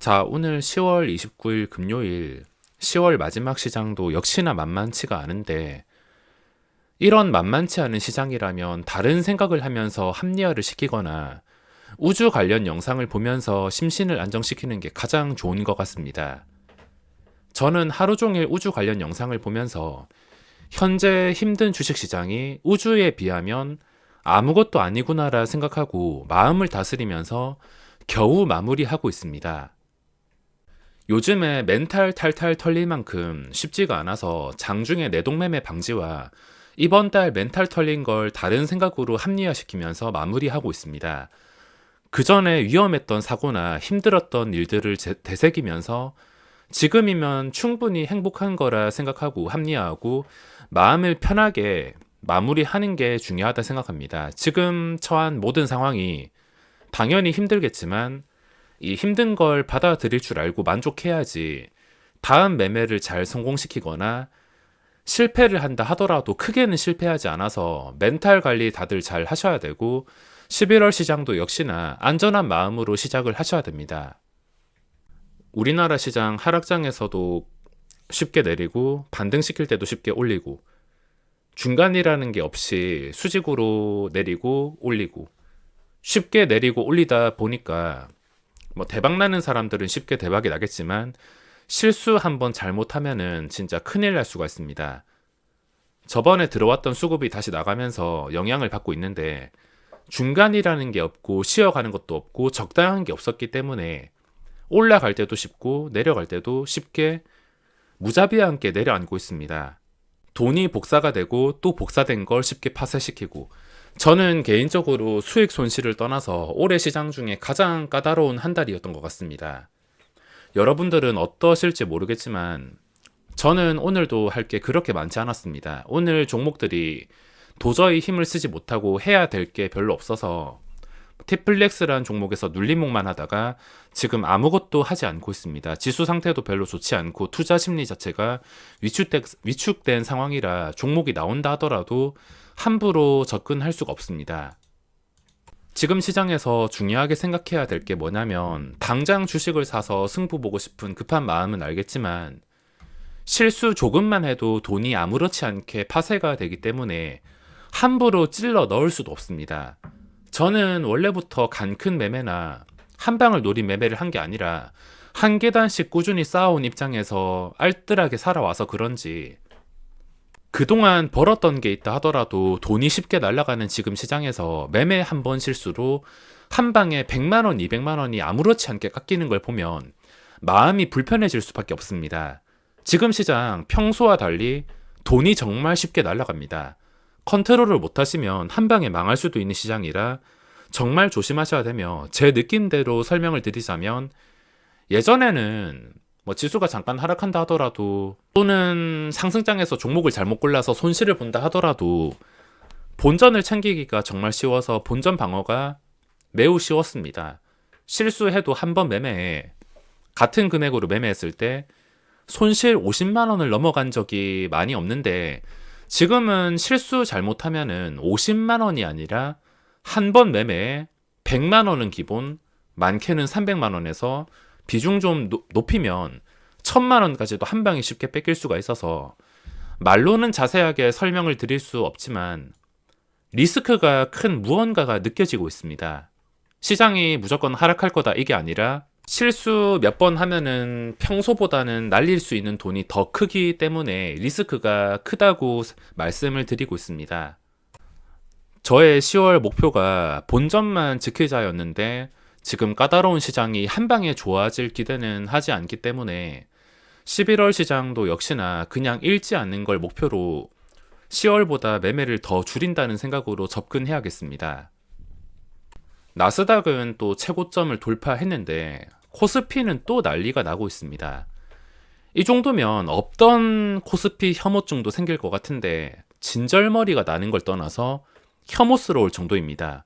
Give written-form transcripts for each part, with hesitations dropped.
자, 오늘 10월 29일 금요일, 10월 마지막 시장도 역시나 만만치가 않은데, 이런 만만치 않은 시장이라면 다른 생각을 하면서 합리화를 시키거나 우주 관련 영상을 보면서 심신을 안정시키는 게 가장 좋은 것 같습니다. 저는 하루 종일 우주 관련 영상을 보면서 현재 힘든 주식시장이 우주에 비하면 아무것도 아니구나라 생각하고 마음을 다스리면서 겨우 마무리하고 있습니다. 요즘에 멘탈 탈탈 털릴 만큼 쉽지가 않아서 장중에 내동매매 방지와 이번 달 멘탈 털린 걸 다른 생각으로 합리화시키면서 마무리하고 있습니다. 그 전에 위험했던 사고나 힘들었던 일들을 되새기면서 지금이면 충분히 행복한 거라 생각하고 합리화하고 마음을 편하게 마무리하는 게 중요하다 생각합니다. 지금 처한 모든 상황이 당연히 힘들겠지만 이 힘든 걸 받아들일 줄 알고 만족해야지 다음 매매를 잘 성공시키거나 실패를 한다 하더라도 크게는 실패하지 않아서 멘탈 관리 다들 잘 하셔야 되고 11월 시장도 역시나 안전한 마음으로 시작을 하셔야 됩니다. 우리나라 시장 하락장에서도 쉽게 내리고 반등시킬 때도 쉽게 올리고 중간이라는 게 없이 수직으로 내리고 올리고 쉽게 내리고 올리다 보니까 대박 나는 사람들은 쉽게 대박이 나겠지만 실수 한번 잘못하면은 진짜 큰일 날 수가 있습니다. 저번에 들어왔던 수급이 다시 나가면서 영향을 받고 있는데 중간이라는 게 없고 쉬어가는 것도 없고 적당한 게 없었기 때문에 올라갈 때도 쉽고 내려갈 때도 쉽게 무자비와 함께 내려앉고 있습니다. 돈이 복사가 되고 또 복사된 걸 쉽게 파쇄시키고 저는 개인적으로 수익 손실을 떠나서 올해 시장 중에 가장 까다로운 한 달이었던 것 같습니다. 여러분들은 어떠실지 모르겠지만 저는 오늘도 할 게 그렇게 많지 않았습니다. 오늘 종목들이 도저히 힘을 쓰지 못하고 해야 될 게 별로 없어서 티플렉스라는 종목에서 눌림목만 하다가 지금 아무것도 하지 않고 있습니다. 지수 상태도 별로 좋지 않고 투자 심리 자체가 위축된 상황이라 종목이 나온다 하더라도 함부로 접근할 수가 없습니다. 지금 시장에서 중요하게 생각해야 될 게 뭐냐면 당장 주식을 사서 승부 보고 싶은 급한 마음은 알겠지만 실수 조금만 해도 돈이 아무렇지 않게 파쇄가 되기 때문에 함부로 찔러 넣을 수도 없습니다. 저는 원래부터 간 큰 매매나 한 방을 노린 매매를 한 게 아니라 한 계단씩 꾸준히 쌓아온 입장에서 알뜰하게 살아와서 그런지 그동안 벌었던 게 있다 하더라도 돈이 쉽게 날아가는 지금 시장에서 매매 한 번 실수로 한 방에 100만 원, 200만 원이 아무렇지 않게 깎이는 걸 보면 마음이 불편해질 수밖에 없습니다. 지금 시장 평소와 달리 돈이 정말 쉽게 날아갑니다. 컨트롤을 못하시면 한 방에 망할 수도 있는 시장이라 정말 조심하셔야 되며 제 느낌대로 설명을 드리자면 예전에는 지수가 잠깐 하락한다 하더라도 또는 상승장에서 종목을 잘못 골라서 손실을 본다 하더라도 본전을 챙기기가 정말 쉬워서 본전 방어가 매우 쉬웠습니다. 실수해도 한 번 매매에 같은 금액으로 매매했을 때 손실 50만 원을 넘어간 적이 많이 없는데 지금은 실수 잘못하면은 50만 원이 아니라 한 번 매매에 100만 원은 기본, 많게는 300만 원에서 비중 좀 높이면 1000만 원까지도 한 방에 쉽게 뺏길 수가 있어서 말로는 자세하게 설명을 드릴 수 없지만 리스크가 큰 무언가가 느껴지고 있습니다. 시장이 무조건 하락할 거다 이게 아니라 실수 몇 번 하면은 평소보다는 날릴 수 있는 돈이 더 크기 때문에 리스크가 크다고 말씀을 드리고 있습니다. 저의 10월 목표가 본전만 지키자였는데 지금 까다로운 시장이 한 방에 좋아질 기대는 하지 않기 때문에 11월 시장도 역시나 그냥 읽지 않는 걸 목표로 10월보다 매매를 더 줄인다는 생각으로 접근해야겠습니다. 나스닥은 또 최고점을 돌파했는데 코스피는 또 난리가 나고 있습니다. 이 정도면 없던 코스피 혐오증도 생길 것 같은데 진절머리가 나는 걸 떠나서 혐오스러울 정도입니다.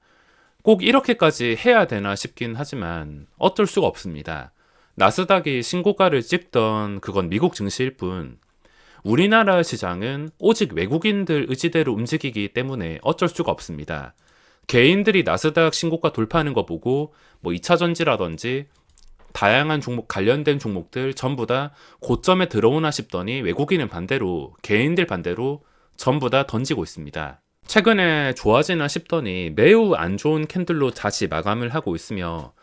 꼭 이렇게까지 해야 되나 싶긴 하지만 어쩔 수가 없습니다. 나스닥이 신고가를 찍던 그건 미국 증시일 뿐 우리나라 시장은 오직 외국인들 의지대로 움직이기 때문에 어쩔 수가 없습니다. 개인들이 나스닥 신고가 돌파하는 거 보고 2차전지라든지 다양한 종목 관련된 종목들 전부 다 고점에 들어오나 싶더니 외국인은 반대로 개인들 반대로 전부 다 던지고 있습니다. 최근에 좋아지나 싶더니 매우 안 좋은 캔들로 다시 마감을 하고 있으며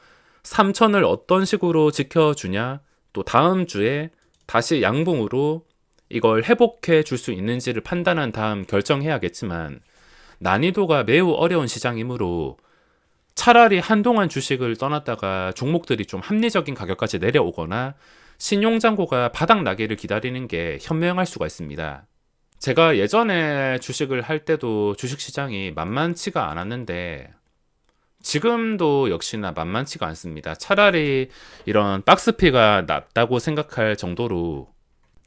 3천을 어떤 식으로 지켜주냐, 또 다음 주에 다시 양봉으로 이걸 회복해 줄 수 있는지를 판단한 다음 결정해야겠지만 난이도가 매우 어려운 시장이므로 차라리 한동안 주식을 떠났다가 종목들이 좀 합리적인 가격까지 내려오거나 신용잔고가 바닥나기를 기다리는 게 현명할 수가 있습니다. 제가 예전에 주식을 할 때도 주식시장이 만만치가 않았는데 지금도 역시나 만만치가 않습니다. 차라리 이런 박스피가 낫다고 생각할 정도로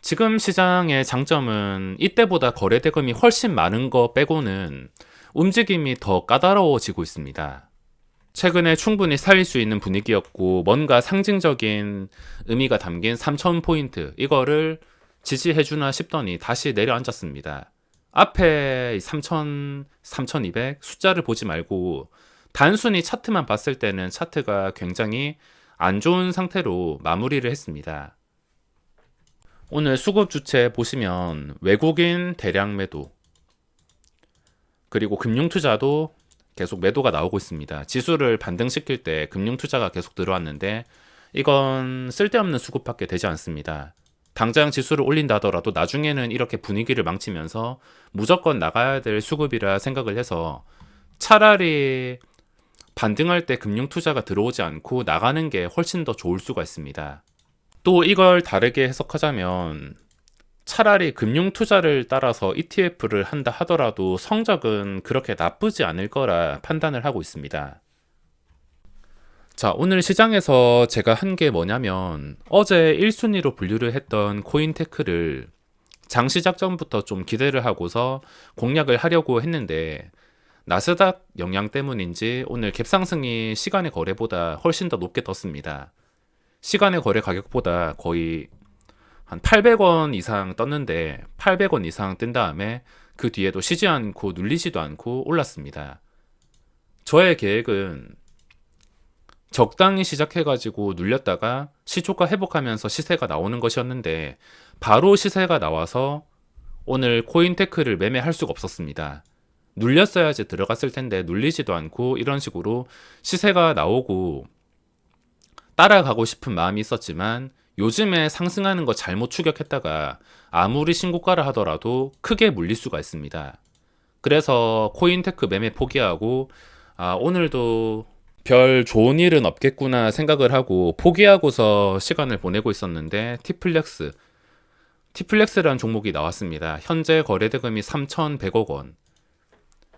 지금 시장의 장점은 이때보다 거래 대금이 훨씬 많은 거 빼고는 움직임이 더 까다로워지고 있습니다. 최근에 충분히 살릴 수 있는 분위기였고 뭔가 상징적인 의미가 담긴 3,000포인트 이거를 지지해주나 싶더니 다시 내려앉았습니다. 앞에 3,000, 3,200 숫자를 보지 말고 단순히 차트만 봤을 때는 차트가 굉장히 안 좋은 상태로 마무리를 했습니다. 오늘 수급 주체 보시면 외국인 대량 매도 그리고 금융투자도 계속 매도가 나오고 있습니다. 지수를 반등시킬 때 금융투자가 계속 들어왔는데 이건 쓸데없는 수급밖에 되지 않습니다. 당장 지수를 올린다 하더라도 나중에는 이렇게 분위기를 망치면서 무조건 나가야 될 수급이라 생각을 해서 차라리 반등할 때 금융투자가 들어오지 않고 나가는 게 훨씬 더 좋을 수가 있습니다. 또 이걸 다르게 해석하자면 차라리 금융투자를 따라서 ETF를 한다 하더라도 성적은 그렇게 나쁘지 않을 거라 판단을 하고 있습니다. 자, 오늘 시장에서 제가 한 게 뭐냐면 어제 1순위로 분류를 했던 코인테크를 장시작 전부터 좀 기대를 하고서 공략을 하려고 했는데 나스닥 영향 때문인지 오늘 갭상승이 시간의 거래보다 훨씬 더 높게 떴습니다. 시간의 거래 가격보다 거의 한 800원 이상 떴는데 800원 이상 뜬 다음에 그 뒤에도 쉬지 않고 눌리지도 않고 올랐습니다. 저의 계획은 적당히 시작해가지고 눌렸다가 시초가 회복하면서 시세가 나오는 것이었는데 바로 시세가 나와서 오늘 코인테크를 매매할 수가 없었습니다. 눌렸어야지 들어갔을 텐데 눌리지도 않고 이런 식으로 시세가 나오고 따라가고 싶은 마음이 있었지만 요즘에 상승하는 거 잘못 추격했다가 아무리 신고가를 하더라도 크게 물릴 수가 있습니다. 그래서 코인테크 매매 포기하고 오늘도 별 좋은 일은 없겠구나 생각을 하고 포기하고서 시간을 보내고 있었는데 티플렉스라는 종목이 나왔습니다. 현재 거래대금이 3,100억 원.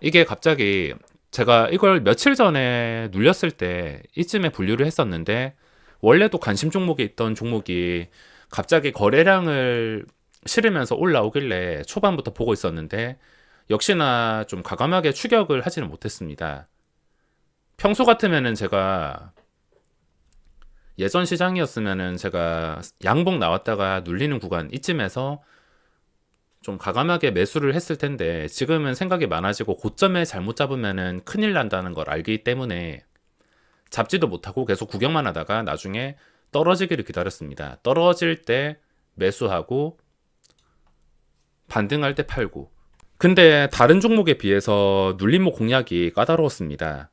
이게 갑자기 제가 이걸 며칠 전에 눌렸을 때 이쯤에 분류를 했었는데 원래도 관심 종목에 있던 종목이 갑자기 거래량을 실으면서 올라오길래 초반부터 보고 있었는데 역시나 좀 과감하게 추격을 하지는 못했습니다. 평소 같으면은 제가 예전 시장이었으면은 제가 양봉 나왔다가 눌리는 구간 이쯤에서 좀 과감하게 매수를 했을 텐데 지금은 생각이 많아지고 고점에 잘못 잡으면은 큰일 난다는 걸 알기 때문에 잡지도 못하고 계속 구경만 하다가 나중에 떨어지기를 기다렸습니다. 떨어질 때 매수하고 반등할 때 팔고. 근데 다른 종목에 비해서 눌림목 공략이 까다로웠습니다.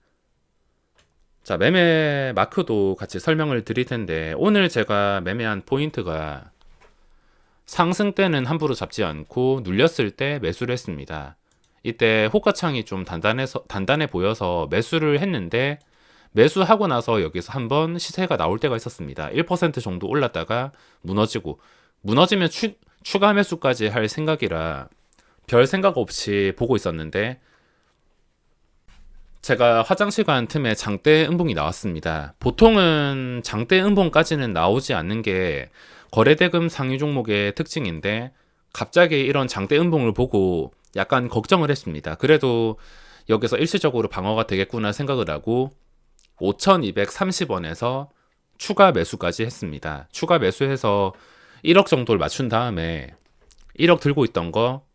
자, 매매 마크도 같이 설명을 드릴 텐데 오늘 제가 매매한 포인트가 상승 때는 함부로 잡지 않고 눌렸을 때 매수를 했습니다. 이때 호가창이 좀 단단해 보여서 매수를 했는데 매수하고 나서 여기서 한번 시세가 나올 때가 있었습니다. 1% 정도 올랐다가 무너지면 추가 매수까지 할 생각이라 별 생각 없이 보고 있었는데 제가 화장실 간 틈에 장대 음봉이 나왔습니다. 보통은 장대 음봉까지는 나오지 않는 게 거래대금 상위 종목의 특징인데 갑자기 이런 장대 음봉을 보고 약간 걱정을 했습니다. 그래도 여기서 일시적으로 방어가 되겠구나 생각을 하고 5,230원에서 추가 매수까지 했습니다. 추가 매수해서 1억 정도를 맞춘 다음에 1억 들고 있던 거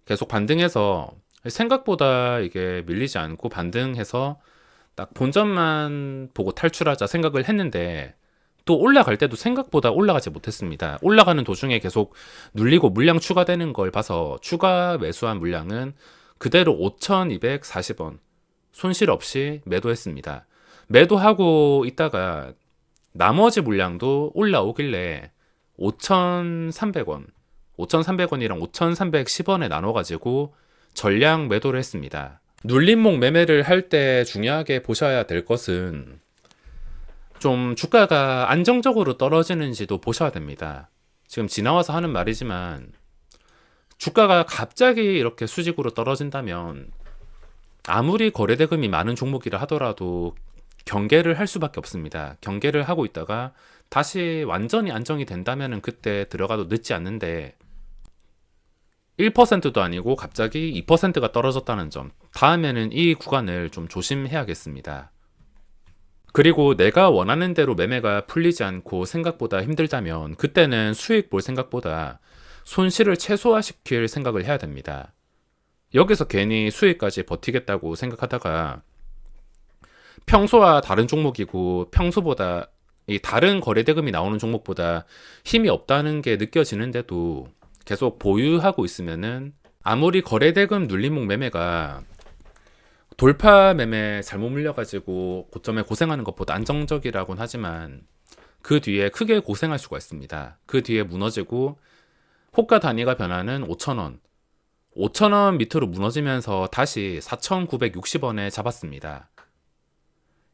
계속 반등해서 생각보다 이게 밀리지 않고 반등해서 딱 본전만 보고 탈출하자 생각을 했는데 또 올라갈 때도 생각보다 올라가지 못했습니다. 올라가는 도중에 계속 눌리고 물량 추가되는 걸 봐서 추가 매수한 물량은 그대로 5,240원 손실 없이 매도했습니다. 매도하고 있다가 나머지 물량도 올라오길래 5,300원, 5,300원이랑 5,310원에 나눠가지고 전량 매도를 했습니다. 눌림목 매매를 할 때 중요하게 보셔야 될 것은 좀 주가가 안정적으로 떨어지는지도 보셔야 됩니다. 지금 지나와서 하는 말이지만 주가가 갑자기 이렇게 수직으로 떨어진다면 아무리 거래대금이 많은 종목이라 하더라도 경계를 할 수밖에 없습니다. 경계를 하고 있다가 다시 완전히 안정이 된다면 그때 들어가도 늦지 않는데 1%도 아니고 갑자기 2%가 떨어졌다는 점, 다음에는 이 구간을 좀 조심해야겠습니다. 그리고 내가 원하는 대로 매매가 풀리지 않고 생각보다 힘들다면 그때는 수익 볼 생각보다 손실을 최소화시킬 생각을 해야 됩니다. 여기서 괜히 수익까지 버티겠다고 생각하다가 평소와 다른 종목이고 평소보다 이 다른 거래대금이 나오는 종목보다 힘이 없다는 게 느껴지는데도 계속 보유하고 있으면은 아무리 거래대금 눌림목 매매가 돌파 매매 잘못 물려가지고 고점에 고생하는 것보다 안정적이라고는 하지만 그 뒤에 크게 고생할 수가 있습니다. 그 뒤에 무너지고 호가 단위가 변하는 5,000원, 5,000원 밑으로 무너지면서 다시 4,960원에 잡았습니다.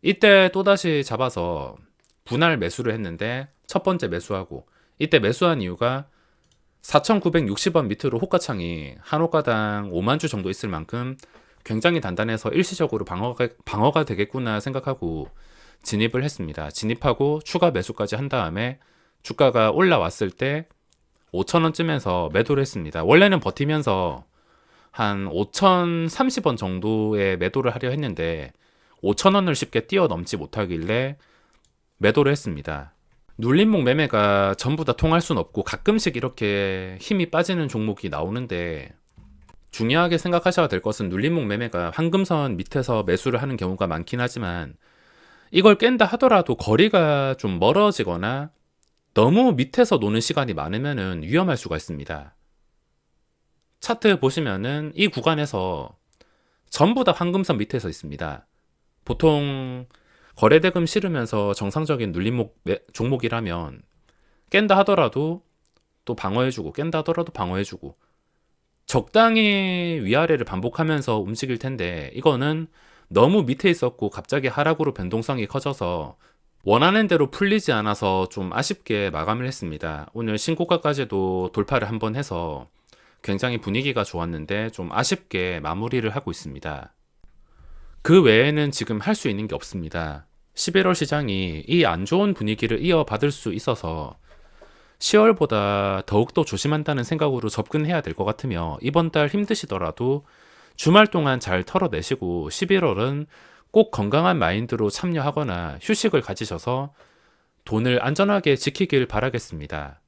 이때 또다시 잡아서 분할 매수를 했는데 첫 번째 매수하고, 이때 매수한 이유가 4,960원 밑으로 호가창이 한 호가당 5만 주 정도 있을 만큼 굉장히 단단해서 일시적으로 방어가 되겠구나 생각하고 진입을 했습니다. 진입하고 추가 매수까지 한 다음에 주가가 올라왔을 때 5,000원쯤에서 매도를 했습니다. 원래는 버티면서 한 5,030원 정도의 매도를 하려 했는데 5,000원을 쉽게 뛰어넘지 못하길래 매도를 했습니다. 눌림목 매매가 전부 다 통할 순 없고 가끔씩 이렇게 힘이 빠지는 종목이 나오는데 중요하게 생각하셔야 될 것은 눌림목 매매가 황금선 밑에서 매수를 하는 경우가 많긴 하지만 이걸 깬다 하더라도 거리가 좀 멀어지거나 너무 밑에서 노는 시간이 많으면 위험할 수가 있습니다. 차트 보시면은 이 구간에서 전부 다 황금선 밑에서 있습니다. 보통 거래대금 실으면서 정상적인 눌림목 종목이라면 깬다 하더라도 또 방어해주고 깬다 하더라도 방어해주고 적당히 위아래를 반복하면서 움직일 텐데 이거는 너무 밑에 있었고 갑자기 하락으로 변동성이 커져서 원하는 대로 풀리지 않아서 좀 아쉽게 마감을 했습니다. 오늘 신고가까지도 돌파를 한번 해서 굉장히 분위기가 좋았는데 좀 아쉽게 마무리를 하고 있습니다. 그 외에는 지금 할 수 있는 게 없습니다. 11월 시장이 이 안 좋은 분위기를 이어받을 수 있어서 10월보다 더욱더 조심한다는 생각으로 접근해야 될 것 같으며 이번 달 힘드시더라도 주말 동안 잘 털어내시고 11월은 꼭 건강한 마인드로 참여하거나 휴식을 가지셔서 돈을 안전하게 지키길 바라겠습니다.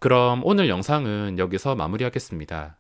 그럼 오늘 영상은 여기서 마무리하겠습니다.